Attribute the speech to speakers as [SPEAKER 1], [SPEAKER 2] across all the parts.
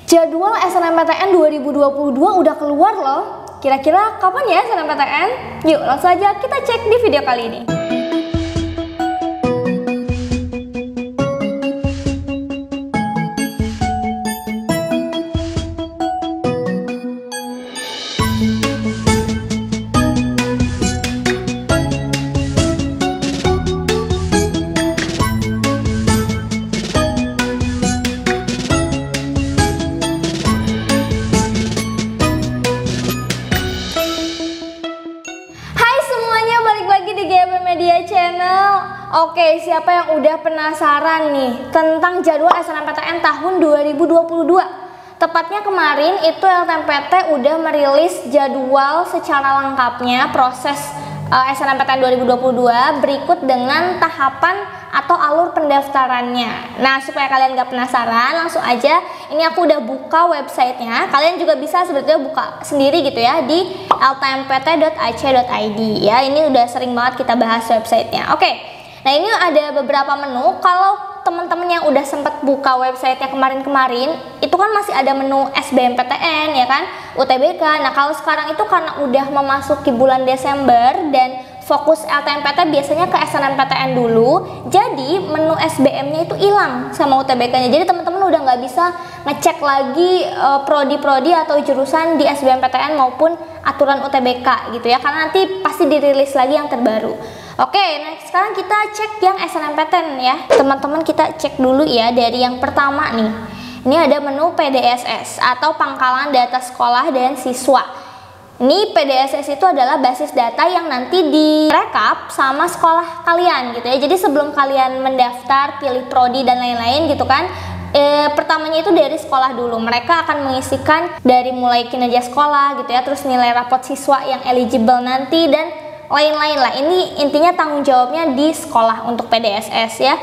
[SPEAKER 1] Jadwal SNMPTN 2022 udah keluar loh. Kira-kira kapan ya SNMPTN? Yuk langsung aja kita cek di video kali ini. Oke, siapa yang udah penasaran nih tentang jadwal SNMPTN tahun 2022? Tepatnya kemarin itu LTMPT udah merilis jadwal secara lengkapnya proses SNMPTN 2022 berikut dengan tahapan atau alur pendaftarannya. Nah, supaya kalian gak penasaran, langsung aja ini aku udah buka websitenya. Kalian juga bisa sebetulnya buka sendiri gitu ya di ltmpt.ac.id ya. Ini udah sering banget kita bahas websitenya. Oke, nah ini ada beberapa menu. Kalau teman-teman yang udah sempat buka websitenya kemarin-kemarin, itu kan masih ada menu SBMPTN ya kan, UTBK. Nah kalau sekarang itu karena udah memasuki bulan Desember dan fokus LTMPT biasanya ke SNMPTN dulu, jadi menu SBM-nya itu hilang sama UTBK-nya. Jadi teman-teman udah nggak bisa ngecek lagi prodi-prodi atau jurusan di SBMPTN maupun aturan UTBK gitu ya, karena nanti pasti dirilis lagi yang terbaru. Oke, nah sekarang kita cek yang SNMPTN ya. Teman-teman kita cek dulu ya dari yang pertama nih. Ini ada menu PDSS atau Pangkalan Data Sekolah dan Siswa. Ini PDSS itu adalah basis data yang nanti direkap sama sekolah kalian gitu ya. Jadi sebelum kalian mendaftar, pilih prodi dan lain-lain gitu kan, pertamanya itu dari sekolah dulu. Mereka akan mengisikan dari mulai kinerja sekolah gitu ya, terus nilai rapot siswa yang eligible nanti dan lain-lain lah. Ini intinya tanggung jawabnya di sekolah untuk PDSS ya.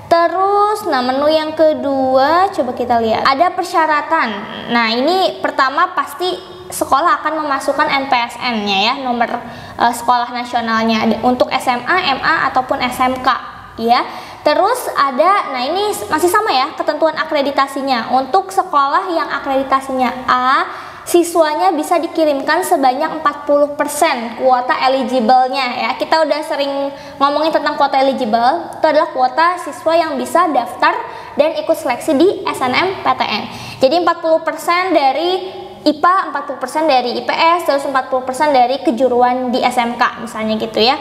[SPEAKER 1] Terus, nah menu yang kedua coba kita lihat. Ada persyaratan. Nah ini pertama pasti sekolah akan memasukkan NPSN-nya ya, nomor sekolah nasionalnya untuk SMA, MA ataupun SMK ya. Terus ada, nah ini masih sama ya ketentuan akreditasinya. Untuk sekolah yang akreditasinya A, siswanya bisa dikirimkan sebanyak 40% kuota eligible-nya ya. Kita udah sering ngomongin tentang kuota eligible. Itu adalah kuota siswa yang bisa daftar dan ikut seleksi di SNMPTN. Jadi 40% dari IPA, 40% dari IPS, terus 40% dari kejuruan di SMK misalnya gitu ya.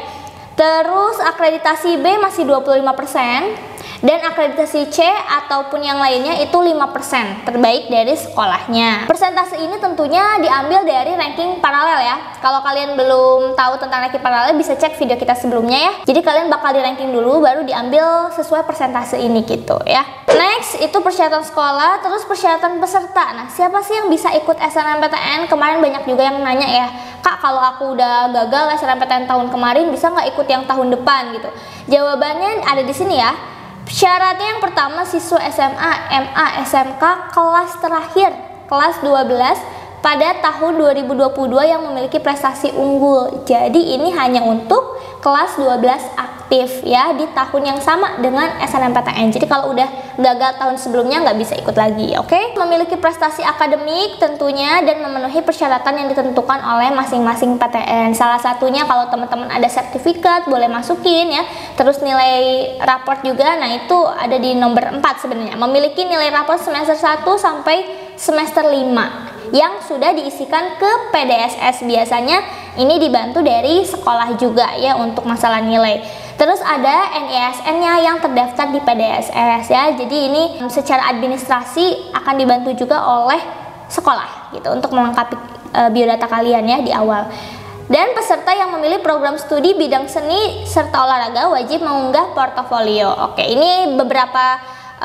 [SPEAKER 1] Terus akreditasi B masih 25%. Dan akreditasi C ataupun yang lainnya itu 5% terbaik dari sekolahnya. Persentase ini tentunya diambil dari ranking paralel ya. Kalau kalian belum tahu tentang ranking paralel bisa cek video kita sebelumnya ya. Jadi kalian bakal di ranking dulu baru diambil sesuai persentase ini gitu ya. Next itu persyaratan sekolah, terus persyaratan peserta. Nah siapa sih yang bisa ikut SNMPTN? Kemarin banyak juga yang nanya ya, Kak kalau aku udah gagal SNMPTN tahun kemarin bisa nggak ikut yang tahun depan gitu? Jawabannya ada di sini ya. Syaratnya yang pertama siswa SMA, MA, SMK kelas terakhir, kelas 12 pada tahun 2022 yang memiliki prestasi unggul. Jadi ini hanya untuk kelas 12 aktif ya di tahun yang sama dengan SNMPTN. Jadi kalau udah gagal tahun sebelumnya nggak bisa ikut lagi, oke? Memiliki prestasi akademik tentunya dan memenuhi persyaratan yang ditentukan oleh masing-masing PTN. Salah satunya kalau teman-teman ada sertifikat boleh masukin ya. Terus nilai raport juga, nah itu ada di nomor 4 sebenarnya. Memiliki nilai raport semester 1 sampai semester 5 yang sudah diisikan ke PDSS. Biasanya ini dibantu dari sekolah juga ya untuk masalah nilai. Terus ada NISN-nya yang terdaftar di PDSS ya. Jadi ini secara administrasi akan dibantu juga oleh sekolah gitu untuk melengkapi biodata kalian ya di awal. Dan peserta yang memilih program studi bidang seni serta olahraga wajib mengunggah portofolio. Oke, ini beberapa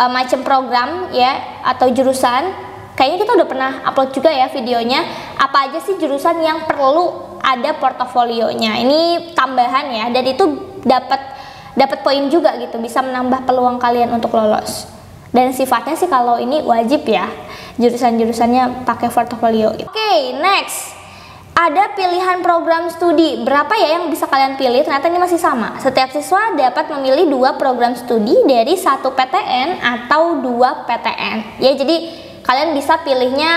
[SPEAKER 1] macam program ya atau jurusan. Kayaknya kita udah pernah upload juga ya videonya. Apa aja sih jurusan yang perlu ada portofolionya? Ini tambahan ya, dan itu dapat poin juga gitu, bisa menambah peluang kalian untuk lolos. Dan sifatnya sih kalau ini wajib ya, jurusan-jurusannya pakai portofolio. Oke, next. Ada pilihan program studi. Berapa ya yang bisa kalian pilih? Ternyata ini masih sama. Setiap siswa dapat memilih 2 program studi dari 1 PTN atau 2 PTN. Ya, jadi Kalian bisa pilihnya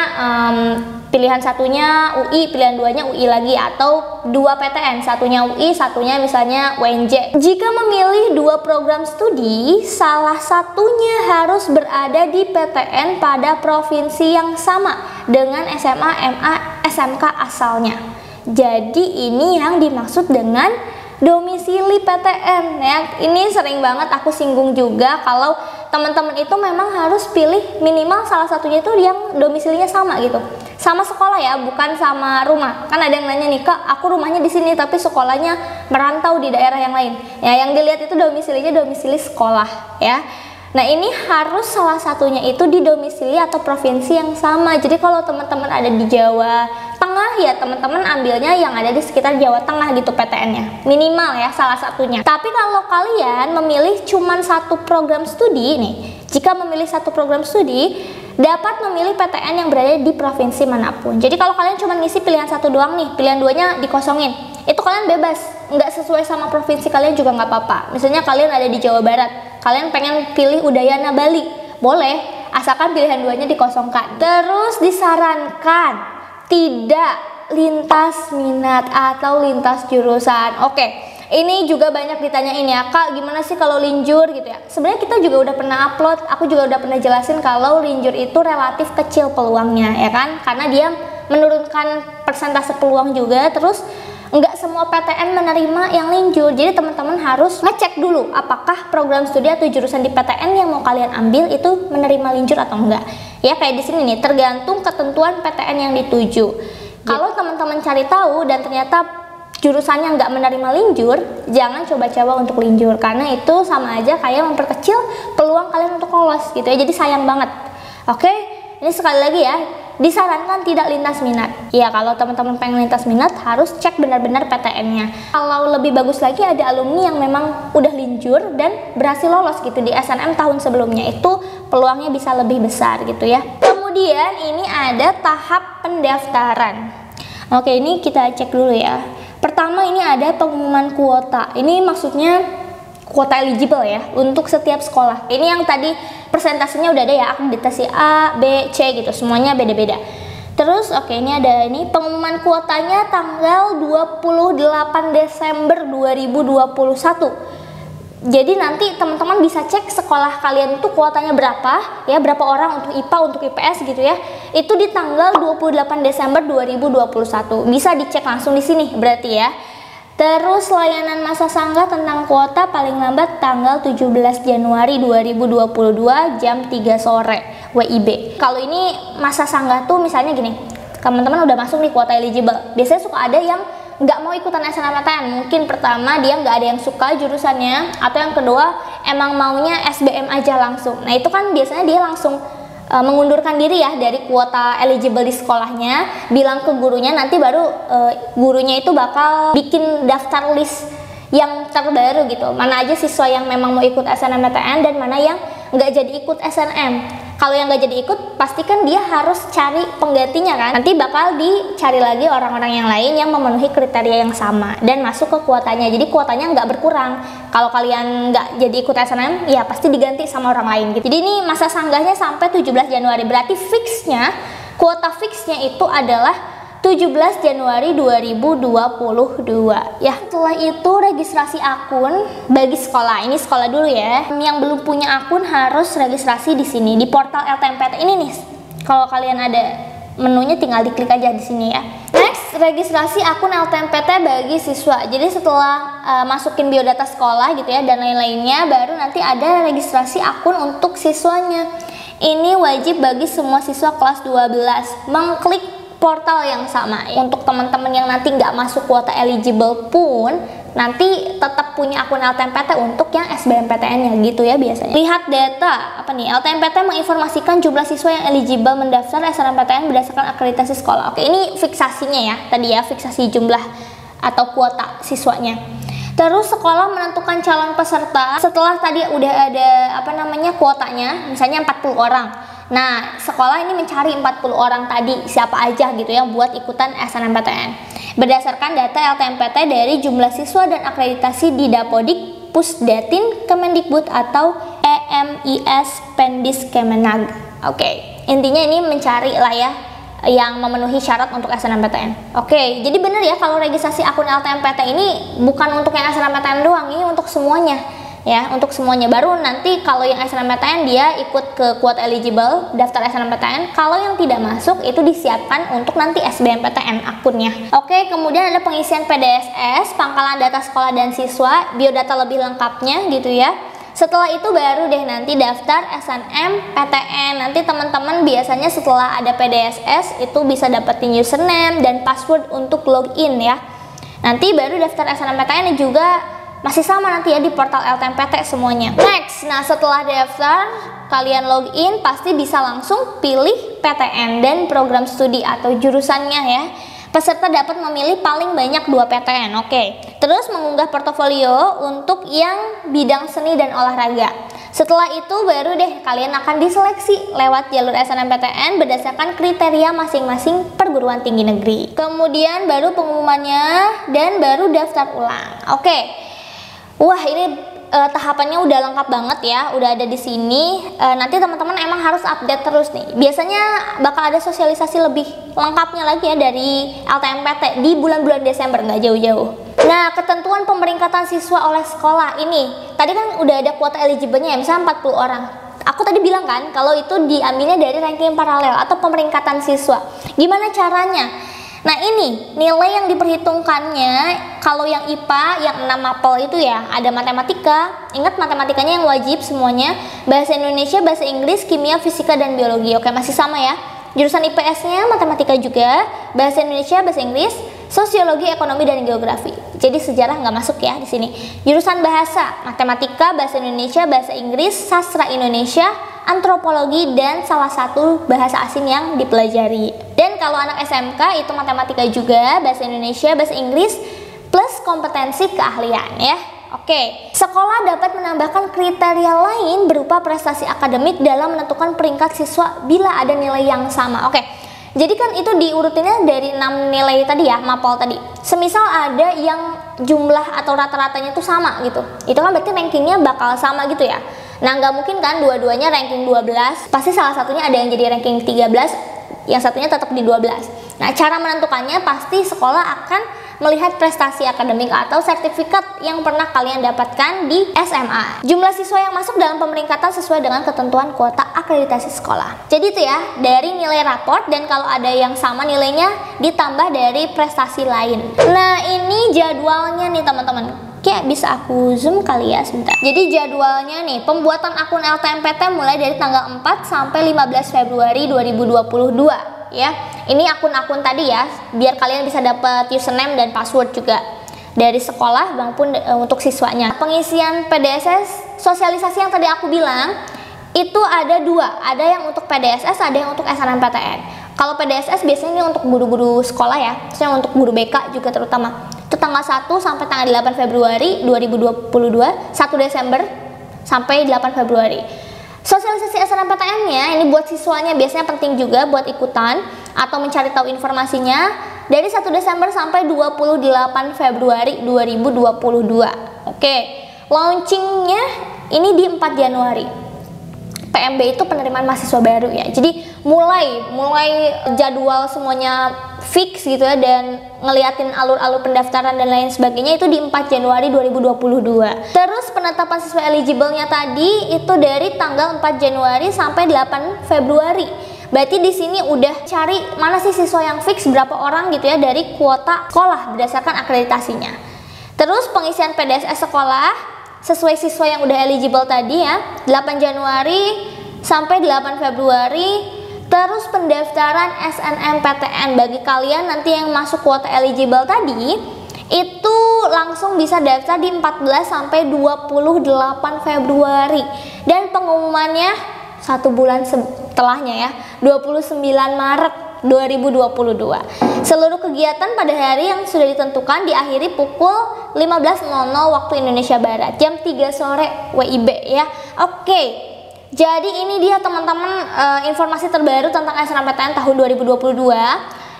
[SPEAKER 1] pilihan satunya UI, pilihan duanya UI lagi, atau 2 PTN, satunya UI, satunya misalnya UNJ. Jika memilih 2 program studi, salah satunya harus berada di PTN pada provinsi yang sama dengan SMA, MA, SMK asalnya. Jadi ini yang dimaksud dengan domisili PTN ya. Ini sering banget aku singgung juga kalau teman-teman itu memang harus pilih minimal salah satunya itu yang domisilinya sama gitu. Sama sekolah ya, bukan sama rumah. Kan ada yang nanya nih, "Kak, aku rumahnya di sini tapi sekolahnya merantau di daerah yang lain." Ya, yang dilihat itu domisilinya domisili sekolah ya. Nah, ini harus salah satunya itu di domisili atau provinsi yang sama. Jadi kalau teman-teman ada di Jawa Tengah ya teman-teman ambilnya yang ada di sekitar Jawa Tengah gitu PTN-nya. Minimal ya salah satunya. Tapi kalau kalian memilih cuma satu program studi nih, jika memilih satu program studi dapat memilih PTN yang berada di provinsi manapun. Jadi kalau kalian cuma ngisi pilihan satu doang nih, pilihan duanya dikosongin, itu kalian bebas, nggak sesuai sama provinsi kalian juga nggak apa-apa. Misalnya kalian ada di Jawa Barat, kalian pengen pilih Udayana Bali, boleh, asalkan pilihan duanya dikosongkan. Terus disarankan tidak lintas minat atau lintas jurusan. Oke, ini juga banyak ditanyain ya, "Kak, gimana sih kalau linjur?" gitu ya. Sebenarnya kita juga udah pernah upload, aku juga udah pernah jelasin kalau linjur itu relatif kecil peluangnya ya kan, karena dia menurunkan persentase peluang juga. Terus nggak semua PTN menerima yang linjur, jadi teman-teman harus ngecek dulu apakah program studi atau jurusan di PTN yang mau kalian ambil itu menerima linjur atau enggak. Ya kayak di sini nih, tergantung ketentuan PTN yang dituju. Kalau teman-teman cari tahu dan ternyata jurusannya nggak menerima linjur, jangan coba-coba untuk linjur, karena itu sama aja kayak memperkecil peluang kalian untuk lolos gitu ya. Jadi sayang banget. Oke, ini sekali lagi ya, disarankan tidak lintas minat. Ya kalau teman-teman pengen lintas minat harus cek benar-benar PTN-nya. Kalau lebih bagus lagi ada alumni yang memang udah linjur dan berhasil lolos gitu di SNM tahun sebelumnya, itu peluangnya bisa lebih besar gitu ya. Kemudian ini ada tahap pendaftaran. Oke, ini kita cek dulu ya. Pertama ini ada pengumuman kuota. Ini maksudnya kuota eligible ya untuk setiap sekolah. Ini yang tadi persentasenya udah ada ya, akreditasi A, B, C gitu, semuanya beda-beda. Terus oke, ini ada ini pengumuman kuotanya tanggal 28 Desember 2021. Jadi nanti teman-teman bisa cek sekolah kalian itu kuotanya berapa ya, berapa orang untuk IPA, untuk IPS gitu ya. Itu di tanggal 28 Desember 2021. Bisa dicek langsung di sini berarti ya. Terus layanan masa sanggah tentang kuota paling lambat tanggal 17 Januari 2022 jam 3 sore WIB. Kalau ini masa sanggah tuh misalnya gini, teman-teman udah masuk nih kuota eligible. Biasanya suka ada yang nggak mau ikutan SNMPTN. Mungkin pertama dia nggak ada yang suka jurusannya, atau yang kedua emang maunya SBM aja langsung. Nah itu kan biasanya dia langsung mengundurkan diri ya dari kuota eligible di sekolahnya, bilang ke gurunya, nanti baru gurunya itu bakal bikin daftar list yang terbaru gitu, mana aja siswa yang memang mau ikut SNMPTN dan mana yang nggak jadi ikut SNM. Kalau yang nggak jadi ikut, pastikan dia harus cari penggantinya kan. Nanti bakal dicari lagi orang-orang yang lain yang memenuhi kriteria yang sama dan masuk ke kuotanya. Jadi kuotanya nggak berkurang. Kalau kalian nggak jadi ikut SNM, ya pasti diganti sama orang lain gitu. Jadi ini masa sanggahnya sampai 17 Januari. Berarti fixnya, kuota fixnya itu adalah 17 Januari 2022 ya. Setelah itu registrasi akun bagi sekolah. Ini sekolah dulu ya. Yang belum punya akun harus registrasi di sini di portal LTMPT ini nih. Kalau kalian ada menunya tinggal diklik aja di sini ya. Next, registrasi akun LTMPT bagi siswa. Jadi setelah masukin biodata sekolah gitu ya dan lain-lainnya, baru nanti ada registrasi akun untuk siswanya. Ini wajib bagi semua siswa kelas 12 mengklik portal yang sama. Untuk teman-teman yang nanti nggak masuk kuota eligible pun nanti tetap punya akun LTMPT untuk yang SBMPTN-nya gitu ya biasanya. Lihat data apa nih, LTMPT menginformasikan jumlah siswa yang eligible mendaftar SNMPTN berdasarkan akreditasi sekolah. Oke, ini fiksasinya ya tadi ya, fiksasi jumlah atau kuota siswanya. Terus sekolah menentukan calon peserta setelah tadi udah ada kuotanya, misalnya 40 orang. Nah, sekolah ini mencari 40 orang tadi siapa aja gitu yang buat ikutan SNMPTN. Berdasarkan data LTMPT dari jumlah siswa dan akreditasi di Dapodik, Pusdatin, Kemendikbud atau EMIS Pendis Kemenag. Oke, Intinya ini mencari lah ya yang memenuhi syarat untuk SNMPTN. Oke, jadi bener ya kalau registrasi akun LTMPT ini bukan untuk yang SNMPTN doang, ini untuk semuanya ya, untuk semuanya. Baru nanti kalau yang SNMPTN dia ikut ke quote eligible daftar SNMPTN. Kalau yang tidak masuk itu disiapkan untuk nanti SBMPTN akunnya. Oke, kemudian ada pengisian PDSS, pangkalan data sekolah dan siswa, biodata lebih lengkapnya gitu ya. Setelah itu baru deh nanti daftar SNMPTN. Nanti teman-teman biasanya setelah ada PDSS itu bisa dapetin username dan password untuk login ya. Nanti baru daftar SNMPTN juga masih sama nanti ya di portal LTMPT semuanya. Next, nah setelah daftar kalian login pasti bisa langsung pilih PTN dan program studi atau jurusannya ya. Peserta dapat memilih paling banyak 2 PTN. Oke. Terus mengunggah portofolio untuk yang bidang seni dan olahraga. Setelah itu baru deh kalian akan diseleksi lewat jalur SNMPTN berdasarkan kriteria masing-masing perguruan tinggi negeri. Kemudian baru pengumumannya dan baru daftar ulang. Oke. Wah, ini tahapannya udah lengkap banget ya, udah ada di sini. Nanti teman-teman emang harus update terus nih. Biasanya bakal ada sosialisasi lebih lengkapnya lagi ya dari LTMPT di bulan-bulan Desember, nggak jauh-jauh. Nah, ketentuan pemeringkatan siswa oleh sekolah ini, tadi kan udah ada kuota eligible-nya ya, misalnya 40 orang. Aku tadi bilang kan, kalau itu diambilnya dari ranking paralel atau pemeringkatan siswa. Gimana caranya? Nah ini nilai yang diperhitungkannya kalau yang IPA yang 6 mapel itu ya ada matematika, ingat matematikanya yang wajib semuanya, bahasa Indonesia, bahasa Inggris, kimia, fisika dan biologi. Oke, masih sama ya. Jurusan IPS-nya matematika juga, bahasa Indonesia, bahasa Inggris, sosiologi, ekonomi dan geografi. Jadi sejarah nggak masuk ya di sini. Jurusan bahasa, matematika, bahasa Indonesia, bahasa Inggris, sastra Indonesia, antropologi dan salah satu bahasa asing yang dipelajari. Dan kalau anak SMK itu matematika juga, bahasa Indonesia, bahasa Inggris plus kompetensi keahlian ya. Oke, sekolah dapat menambahkan kriteria lain berupa prestasi akademik dalam menentukan peringkat siswa bila ada nilai yang sama. Oke, jadi kan itu diurutinnya dari 6 nilai tadi ya, mapel tadi. Semisal ada yang jumlah atau rata-ratanya tuh sama gitu, itu kan berarti rankingnya bakal sama gitu ya. Nah nggak mungkin kan dua-duanya ranking 12, pasti salah satunya ada yang jadi ranking 13, yang satunya tetap di 12. Nah cara menentukannya pasti sekolah akan melihat prestasi akademik atau sertifikat yang pernah kalian dapatkan di SMA. Jumlah siswa yang masuk dalam pemeringkatan sesuai dengan ketentuan kuota akreditasi sekolah. Jadi itu ya, dari nilai raport dan kalau ada yang sama nilainya ditambah dari prestasi lain. Nah ini jadwalnya nih teman-teman. Kayak bisa aku zoom kali ya sebentar. Jadi jadwalnya nih, pembuatan akun LTMPT mulai dari tanggal 4 sampai 15 Februari 2022 ya. Ini akun-akun tadi ya, biar kalian bisa dapat username dan password juga dari sekolah maupun untuk siswanya. Pengisian PDSS, sosialisasi yang tadi aku bilang itu ada 2, ada yang untuk PDSS, ada yang untuk SNMPTN. Kalau PDSS biasanya ini untuk guru-guru sekolah ya, maksudnya untuk guru BK juga terutama. Itu tanggal 1 sampai tanggal 8 Februari 2022, 1 Desember sampai 8 Februari. Sosialisasi SNMPTN-nya ini buat siswanya biasanya penting juga buat ikutan atau mencari tahu informasinya dari 1 Desember sampai 28 Februari 2022. Oke, launchingnya ini di 4 Januari. PMB itu penerimaan mahasiswa baru ya. Jadi mulai jadwal semuanya fix gitu ya, dan ngeliatin alur-alur pendaftaran dan lain sebagainya itu di 4 Januari 2022. Terus penetapan siswa eligible-nya tadi itu dari tanggal 4 Januari sampai 8 Februari. Berarti di sini udah cari mana sih siswa yang fix berapa orang gitu ya dari kuota sekolah berdasarkan akreditasinya. Terus pengisian PDSS sekolah sesuai siswa yang udah eligible tadi ya, 8 Januari sampai 8 Februari. Terus pendaftaran SNMPTN bagi kalian nanti yang masuk kuota eligible tadi itu langsung bisa daftar di 14 sampai 28 Februari dan pengumumannya 1 bulan setelahnya ya, 29 Maret 2022. Seluruh kegiatan pada hari yang sudah ditentukan diakhiri pukul 15.00 waktu Indonesia Barat, jam 3 sore WIB ya. Oke. Jadi ini dia teman-teman informasi terbaru tentang SNMPTN tahun 2022.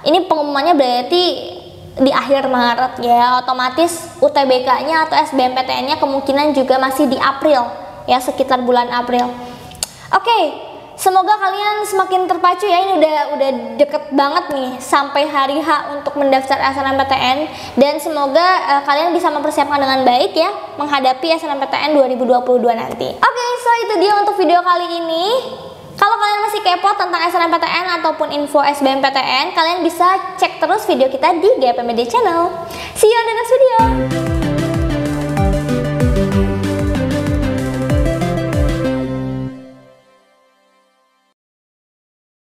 [SPEAKER 1] Ini pengumumannya berarti di akhir Maret ya, otomatis UTBK-nya atau SBMPTN-nya kemungkinan juga masih di April ya, sekitar bulan April. Oke. semoga kalian semakin terpacu ya, ini udah deket banget nih sampai hari H untuk mendaftar SNMPTN, dan semoga kalian bisa mempersiapkan dengan baik ya menghadapi SNMPTN 2022 nanti. Oke, so itu dia untuk video kali ini. Kalau kalian masih kepo tentang SNMPTN ataupun info SBMPTN, kalian bisa cek terus video kita di GP Media Channel. See you on the next video.